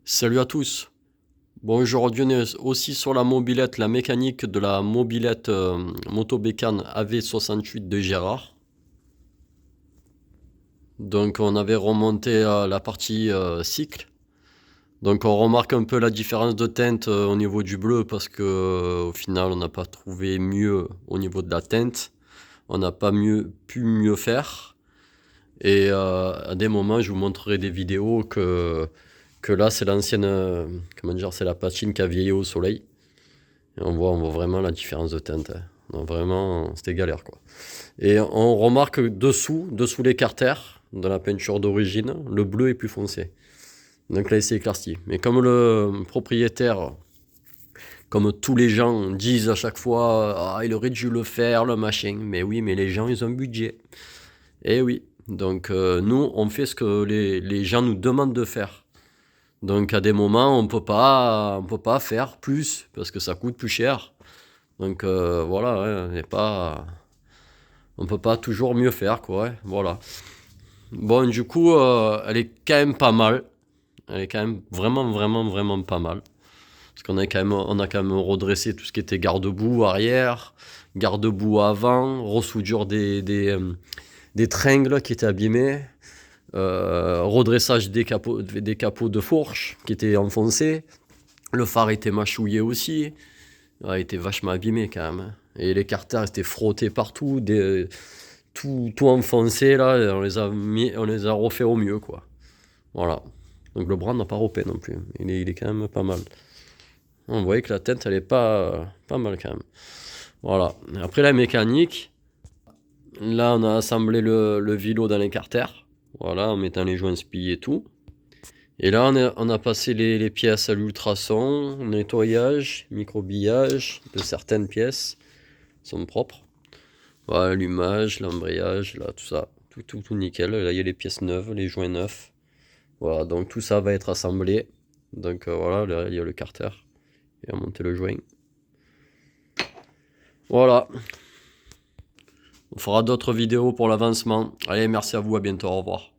Salut à tous. Bon, aujourd'hui on est aussi sur la mobilette, la mécanique de la mobilette Moto Bécane AV68 de Gérard. Donc on avait remonté la partie cycle. Donc on remarque un peu la différence de teinte au niveau du bleu parce que au final on n'a pas trouvé mieux au niveau de la teinte. On n'a pas pu mieux faire. Et à des moments je vous montrerai des vidéos que là c'est l'ancienne, comment dire, c'est la patine qui a vieilli au soleil. Et on voit vraiment la différence de teinte. Donc vraiment, c'était galère quoi. Et on remarque dessous les carters, dans la peinture d'origine, le bleu est plus foncé. Donc là, il s'est éclairci. Mais comme le propriétaire, comme tous les gens disent à chaque fois, ah, il aurait dû le faire, le machin. Mais oui, mais les gens, ils ont un budget. Et oui. Donc nous, on fait ce que les gens nous demandent de faire. Donc à des moments, on peut pas faire plus parce que ça coûte plus cher. Donc voilà, ouais, on peut pas toujours mieux faire, quoi. Ouais, voilà. Bon, du coup, elle est quand même pas mal. Elle est quand même vraiment pas mal. Parce on a quand même redressé tout ce qui était garde-boue arrière, garde-boue avant, ressoudure des tringles qui étaient abîmés, redressage des capots de fourche qui étaient enfoncés. Le phare était mâchouillé aussi. Ouais, il était vachement abîmé quand même. Et les carters étaient frottés partout, tout enfoncé là, et on les a refait au mieux quoi. Voilà. Donc le bras n'a pas repé non plus. Il est quand même pas mal. On voyait que la teinte elle est pas mal quand même. Voilà. Après la mécanique, là on a assemblé le vélo dans les carters. Voilà, en mettant les joints spies et tout. Et là on a passé les pièces à l'ultrason, nettoyage, microbillage de certaines pièces sont propres. Voilà, l'allumage, l'embrayage, là, tout ça, tout nickel. Là, il y a les pièces neuves, les joints neufs. Voilà, donc tout ça va être assemblé. Donc voilà, là, il y a le carter. Et on va monter le joint. Voilà. On fera d'autres vidéos pour l'avancement. Allez, merci à vous, à bientôt, au revoir.